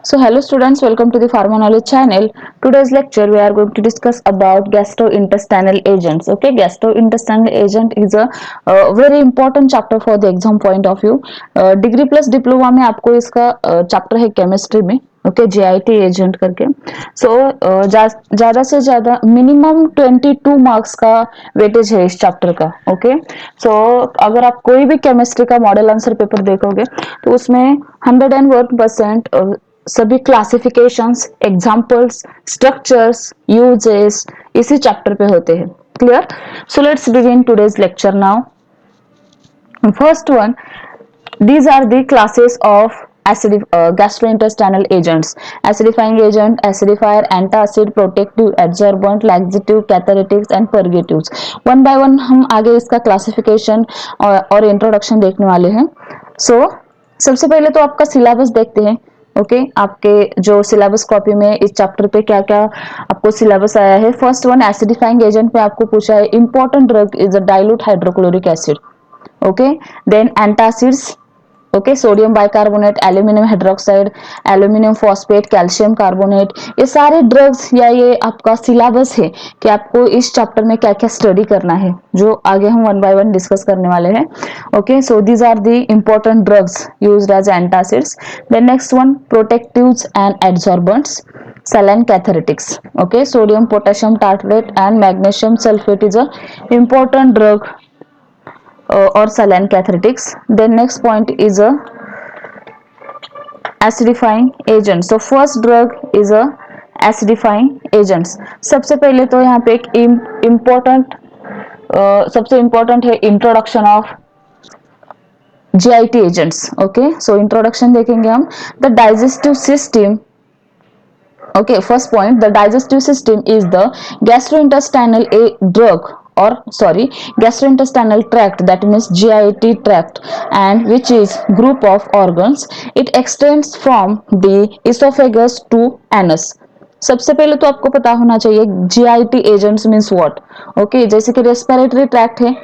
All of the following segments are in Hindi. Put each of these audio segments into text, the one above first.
So hello students, welcome to the Pharma Knowledge channel. Today's lecture we are going to discuss about gastrointestinal agents. Okay, gastrointestinal agent is a very important chapter for the exam point of view. Degree plus diploma में आपको इसका चैप्टर है केमिस्ट्री में. ओके, जीआईटी एजेंट करके. सो ज्यादा से ज्यादा मिनिमम 22 मार्क्स का वेटेज है इस चैप्टर का. ओके, सो अगर आप कोई भी केमिस्ट्री का मॉडल आंसर पेपर देखोगे तो उसमें 101% सभी क्लासिफिकेशंस, एग्जांपल्स, स्ट्रक्चर्स, यूजेस इसी चैप्टर पे होते हैं. Clear? So let's begin today's lecture now. First one, these are the classes of gastrointestinal agents: acidifying agent, acidifier, antacid, protective, adsorbent, laxative, catharetics and purgatives. One by one हम आगे इसका क्लासिफिकेशन और इंट्रोडक्शन देखने वाले हैं. सो सबसे पहले तो आपका सिलेबस देखते हैं. ओके, आपके जो सिलेबस कॉपी में इस चैप्टर पे क्या क्या आपको सिलेबस आया है. फर्स्ट वन, एसिडिफाइंग एजेंट पे आपको पूछा है important drug is a dilute hydrochloric acid. Okay, then antacids. Okay, sodium bicarbonate, aluminium hydroxide, aluminium phosphate, calcium carbonate, ये सारे ड्रग्स या ये आपका सिलेबस है कि आपको इस चैप्टर में क्या क्या स्टडी करना है, जो आगे हम वन बाय वन डिस्कस करने वाले हैं. Okay, so these are the important drugs used as antacids. Then next one, protectives and adsorbents, saline catharetics. Okay, sodium potassium tartrate and magnesium sulfate is a important drug or saline catharetics. Then next point is a acidifying agent. So first drug is a acidifying agents. सबसे पहले तो यहाँ पे एक सबसे इम्पोर्टेंट है introduction of GIT agents. Okay, so introduction देखेंगे हम. The digestive system. Okay, first point, the digestive system is the gastrointestinal gastrointestinal tract, that means GIT tract, and which is group of organs. It extends from the esophagus to anus. सबसे पहले तो आपको पता होना चाहिए GIT agents means what. Okay, जैसे कि रेस्पिरेटरी ट्रैक्ट है,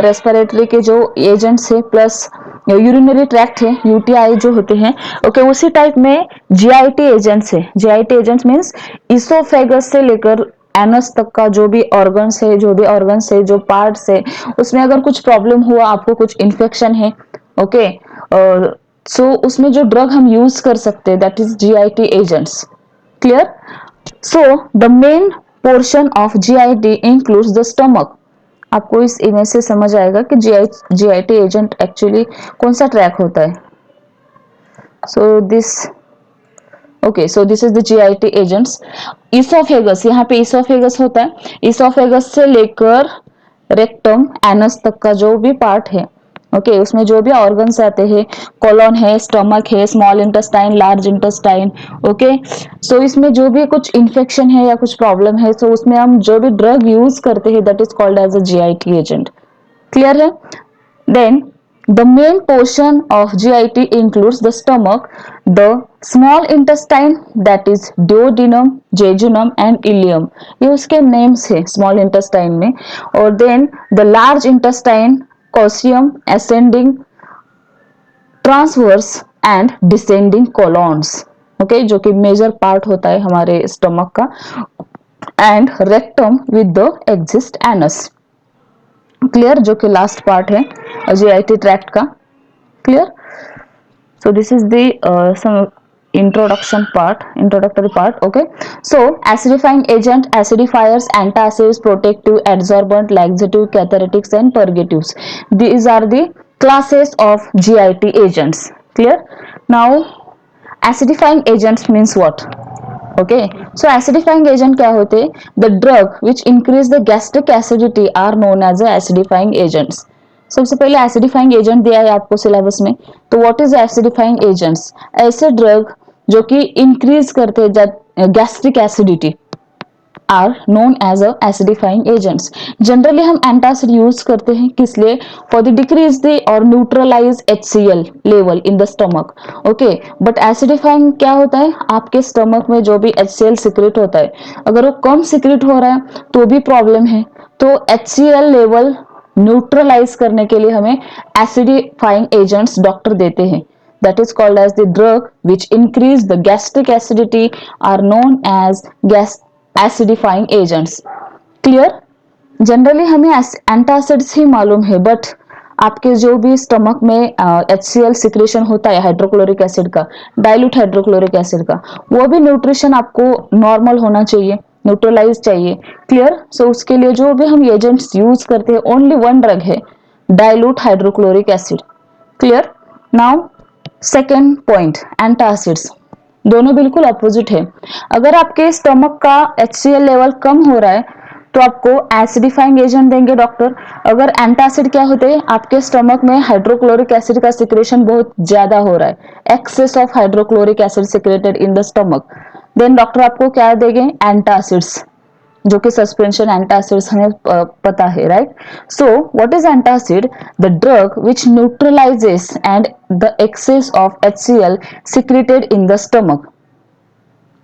रेस्पिरेटरी के जो एजेंट्स है, प्लस यूरिनरी ट्रैक्ट है, यूटीआई जो होते हैं. ओके, उसी टाइप में जीआईटी एजेंट्स है. जीआईटी एजेंट्स मीन्स इसोफेगस से लेकर एनस तक का जो भी ऑर्गन्स है, जो पार्ट्स है, उसमें अगर कुछ प्रॉब्लम हुआ, आपको कुछ इन्फेक्शन है, ओके, सो उसमें जो ड्रग हम यूज कर सकते हैं that is GIT agents. Clear? So the main portion of GIT includes the stomach. आपको इस इमेज से समझ आएगा कि जीआईटी एजेंट एक्चुअली कौन सा ट्रैक होता है. So this is the GIT agents. Oesophagus, यहाँ पे इसोफेगस होता है. इसोफेगस से लेकर रेक्टम, एनस तक का जो भी पार्ट है, ओके, उसमें जो भी ऑर्गन्स आते हैं, कोलोन है, स्टमक है, small intestine, large intestine. Okay, so इसमें जो भी कुछ इन्फेक्शन है या कुछ प्रॉब्लम है, सो उसमें हम जो भी ड्रग यूज करते हैं that is called as a GIT agent. Clear है? Then the main portion of GIT includes the stomach, the small intestine that is duodenum, jejunum and ileum. ये उसके names है small intestine में. और then the large intestine, caudum, ascending, transverse and descending colons. Okay, जो कि मेजर पार्ट होता है हमारे स्टमक का. And rectum with the exist anus. Clear? जो कि लास्ट पार्ट है जीआईटी ट्रैक्ट का. Clear? So this is the introductory part. Okay, so acidifying agent, acidifiers, antacids, protective, adsorbent, laxative, catharetics and purgatives. These are the classes of GIT agents. Clear? Now acidifying agents means what? Okay, so acidifying agent क्या होते हैं? The drug which increase the gastric acidity are known as acidifying agents. सबसे पहले एसिडिफाइंग एजेंट दिया है आपको सिलेबस में. तो व्हाट इज एसिडिफाइंग एजेंट्स? ऐसे ड्रग जो कि इंक्रीज करते हैं gastric acidity are known as a acidifying agents. Generally हम एंटासिड यूज करते हैं किस लिए? फॉर द डिक्रीज द और neutralise HCl level in the stomach. Okay, but acidifying क्या होता है? आपके स्टमक में जो भी HCl सिक्रेट होता है, अगर वो कम सिक्रेट हो रहा है तो भी प्रॉब्लम है. तो HCl लेवल न्यूट्रलाइज करने के लिए हमें एसिडिफाइंग एजेंट्स डॉक्टर देते हैं. that is called as the drug which increase the gastric acidity are known as gas acidifying agents. Clear? Generally हमें एंटासिड्स ही मालूम है, बट आपके जो भी स्टमक में HCl सिक्रेशन होता है हाइड्रोक्लोरिक एसिड का, डाइल्यूट हाइड्रोक्लोरिक एसिड का, वो भी न्यूट्रिशन आपको नॉर्मल होना चाहिए, न्यूट्रलाइज चाहिए. क्लियर? सो उसके लिए जो भी हम एजेंट्स यूज करते हैं, ओनली वन ड्रग है, dilute hydrochloric acid. Clear? Now second point, antacids. दोनों बिल्कुल अपोजिट है. अगर आपके स्टमक का HCl लेवल कम हो रहा है तो आपको एसिडिफाइंग एजेंट देंगे डॉक्टर. अगर एंटासिड क्या होते हैं, आपके स्टमक में हाइड्रोक्लोरिक एसिड का सिक्रेशन बहुत ज्यादा हो रहा है, excess of hydrochloric acid secreted in the stomach, then doctor आपको क्या देंगे, एंटासिड्स, जो कि सस्पेंशन एंटासिड्स हमें पता है, right. So what is antacid? The drug which neutralises and the excess of HCl secreted in the stomach.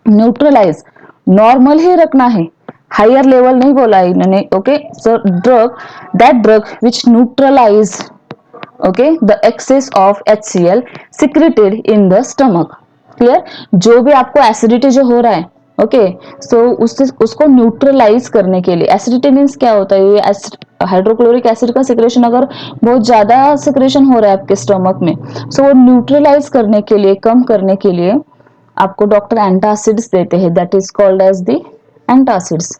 Neutralise normal ही रखना है, हायर लेवल नहीं बोला है इन्होंने. Okay, so drug, that drug which neutralise, okay, the excess of HCl secreted in the stomach. Clear? जो भी आपको एसिडिटी जो हो रहा है, ओके, सो उसको न्यूट्रलाइज करने के लिए, एसिडिटी मीन्स क्या होता है, ये हाइड्रोक्लोरिक एसिड का सिक्रेशन अगर बहुत ज्यादा सिक्रेशन हो रहा है आपके स्टमक में, सो वो न्यूट्रलाइज करने के लिए, कम करने के लिए आपको डॉक्टर एंटासिड्स देते हैं, that is called as the antacids.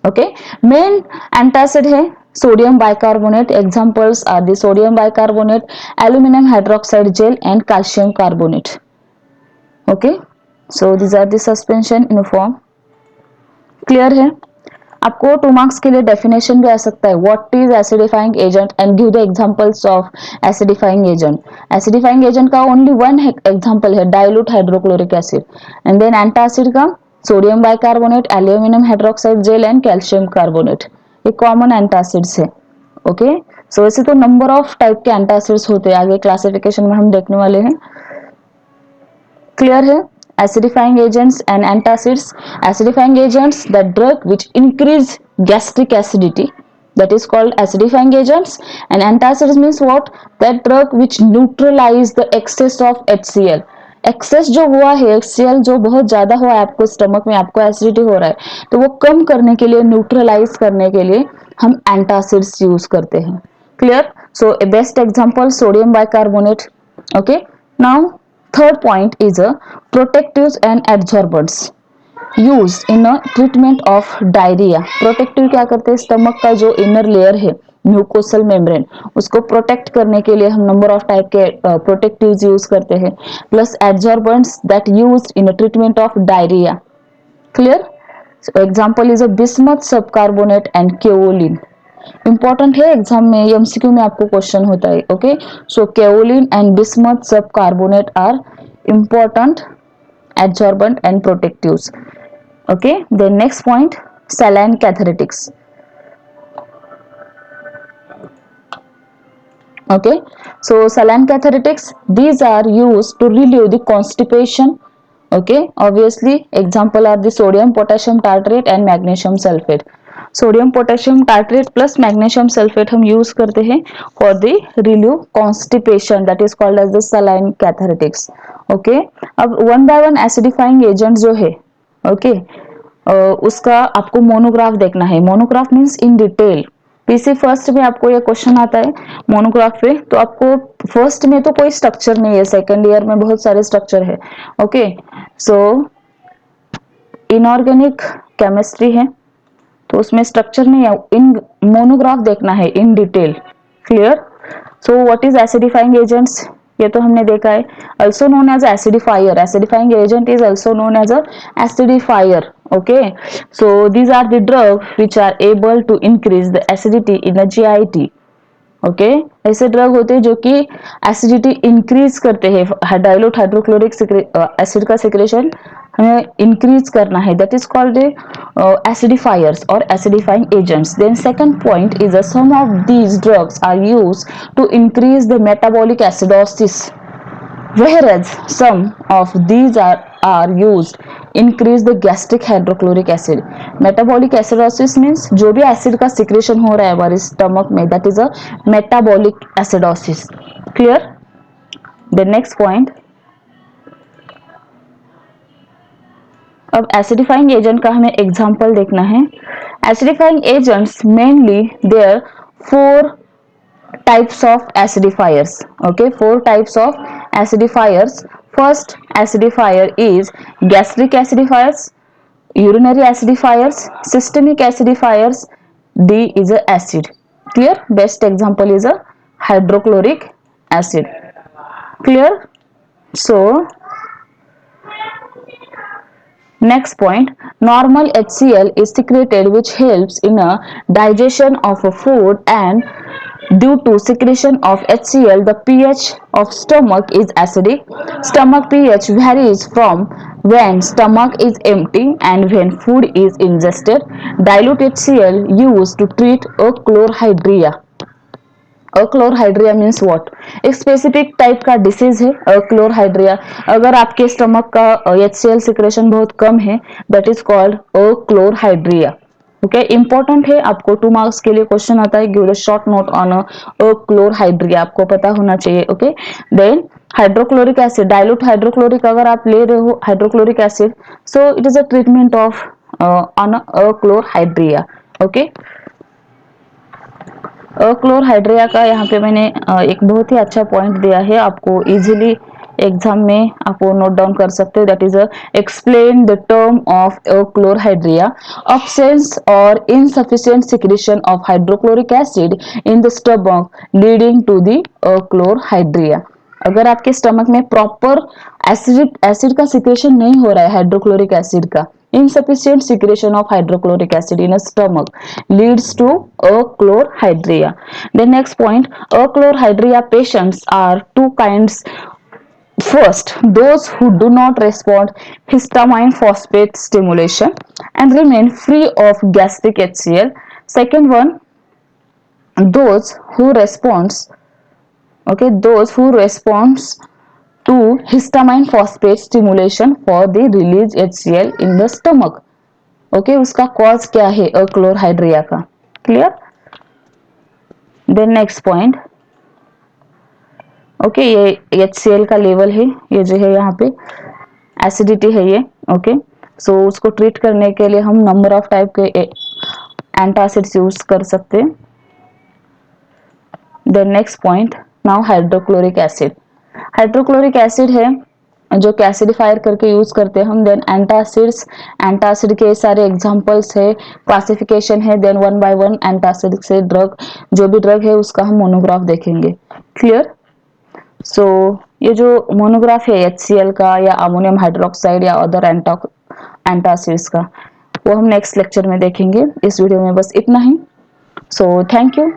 Okay, main antacid है sodium bicarbonate. Examples are the sodium bicarbonate, aluminium hydroxide gel and calcium carbonate. Okay, so these are the suspension in form. Clear है? आपको 2 मार्क्स के लिए डेफिनेशन भी आ सकता है, what is acidifying agent and give the examples of acidifying agent. Acidifying agent का ओनली वन एग्जांपल है dilute hydrochloric acid, and then antacid का sodium bicarbonate, aluminium hydroxide gel and calcium carbonate. ये कॉमन एंटासिड्स है. ओके, सो ऐसे तो नंबर ऑफ टाइप के एंटासिड्स होते हैं, आगे क्लासिफिकेशन में हम देखने वाले हैं. क्लियर है? acidifying agents and antacids. Acidifying agents, the drug which increase gastric acidity, that is called acidifying agents. And antacids means what? That drug which neutralize the excess of HCl. Excess जो हुआ है, HCl जो बहुत ज्यादा हुआ है आपको स्टमक में, आपको एसिडिटी हो रहा है, तो वो कम करने के लिए, न्यूट्रलाइज करने के लिए हम एंटासिड्स यूज करते हैं. Clear? So A best example sodium bicarbonate. Okay, now third point is a protectives and adsorbents used in a treatment of diarrhea. Protective क्या करते हैं, स्टमक का जो इनर लेयर है, म्यूकोसल मेम्ब्रेन, उसको प्रोटेक्ट करने के लिए हम नंबर ऑफ टाइप के प्रोटेक्टिव्स यूज करते हैं, plus adsorbents that used in a treatment of diarrhoea. Clear? Example is a bismuth subcarbonate and kaolin. Important है, एग्जाम में MCQ में आपको क्वेश्चन होता है. Okay, so kaolin and bismuth sub carbonate are important adsorbent and protectives. Okay, then next point, saline catharetics. Okay, so saline catharetics, these are used to relieve the constipation. Okay, obviously example are the sodium potassium tartrate and magnesium sulfate. Sodium potassium tartrate plus magnesium sulphate हम यूज करते हैं for the relieve constipation, that is called as the saline cathartics. Okay, अब one by one acidifying agent जो है, ओके, उसका आपको मोनोग्राफ देखना है. Monograph means in detail. PC first में आपको ये क्वेश्चन आता है मोनोग्राफ पे, तो आपको फर्स्ट में तो कोई स्ट्रक्चर नहीं है, सेकेंड ईयर में बहुत सारे स्ट्रक्चर है. ओके, सो इनऑर्गेनिक केमिस्ट्री है तो उसमें स्ट्रक्चर नहीं है, इन मोनोग्राफ देखना है in detail. Clear? So what is acidifying agents, ये तो हमने देखा है. Also known as acidifier, acidifying agent is also known as a acidifier. Okay, so these are the drug which are able to increase the acidity in a GIT. Okay, ऐसे ड्रग होते हैं जो कि एसिडिटी इंक्रीज करते हैं, डाइल्यूट हाइड्रोक्लोरिक एसिड का सिक्रेशन हमें इंक्रीज करना है, दैट इज कॉल्ड एसिडिफायर्स और acidifying agents. Then second point is some of these drugs are used to increase the metabolic acidosis, whereas some of these are used increase the gastric hydrochloric acid. metabolic acidosis means जो भी एसिड का सिक्रेशन हो रहा है हमारे स्टमक में, that is a metabolic acidosis. clear? The next point, अब एसिडिफाइंग एजेंट का हमें एग्जांपल देखना है। Acidifying agents mainly there four types of acidifiers. Okay, four types of acidifiers. First acidifier is gastric acidifiers, urinary acidifiers, systemic acidifiers. D is a acid. Clear? Best example is a hydrochloric acid. Clear? So next point, normal HCl is secreted which helps in a digestion of a food, and due to secretion of HCl, the pH of stomach is acidic. Stomach pH varies from when stomach is empty and when food is ingested. Dilute HCl used to treat achlorhydria. Achlorhydria means what, एक स्पेसिफिक टाइप का डिसीज है अक्लोरहाइड्रिया। अगर आपके स्टमक का HCl सिक्रेशन बहुत कम है, that is called achlorhydria. Okay, important है, आपको 2 मार्क्स के लिए क्वेश्चन आता है, give a short note on achlorhydria, आपको पता होना चाहिए। Okay, then hydrochloric acid, dilute hydrochloric अगर आप ले रहे हो hydrochloric acid, so it is a treatment of on achlorhydria. Okay, chlorhydria का यहाँ पे मैंने एक बहुत ही अच्छा पॉइंट दिया है, आपको इजीली एग्जाम में आपको नोट डाउन कर सकते हो। That is explain the term of chlorhydria, absence और insufficient secretion of hydrochloric acid in the stomach leading to the chlorhydria. अगर आपके स्टमक में प्रॉपर एसिड का सिक्रेशन नहीं हो रहा है, हाइड्रोक्लोरिक एसिड का, insufficient secretion of hydrochloric acid in a stomach leads to achlorhydria. The next point, achlorhydria patients are two kinds. First, those who do not respond histamine phosphate stimulation and remain free of gastric HCl. Second one, those who responds, okay, those who responds to histamine phosphate stimulation for the release HCl in the stomach. Okay, उसका कॉज क्या है अक्लोरहाइड्रिया का। Clear? Then next point, okay, ये HCl का लेवल है, ये जो है यहाँ पे एसिडिटी है ये। ओके, सो उसको ट्रीट करने के लिए हम नंबर ऑफ टाइप के एंटासिड्स यूज कर सकते हैं। Then next point, now hydrochloric acid. Hydrochloric acid है जो एसिडिफायर करके यूज करते हैं हम। देन एंटासिड्स, एंटासिड के सारे एग्जांपल्स है, क्लासिफिकेशन है। Then one by one antacid से ड्रग, जो भी ड्रग है उसका हम मोनोग्राफ देखेंगे। क्लियर? सो ये जो मोनोग्राफ है HCl का या अमोनियम हाइड्रोक्साइड या अदर एंटासिड्स का, वो हम नेक्स्ट लेक्चर में देखेंगे। इस वीडियो में बस इतना ही। So thank you.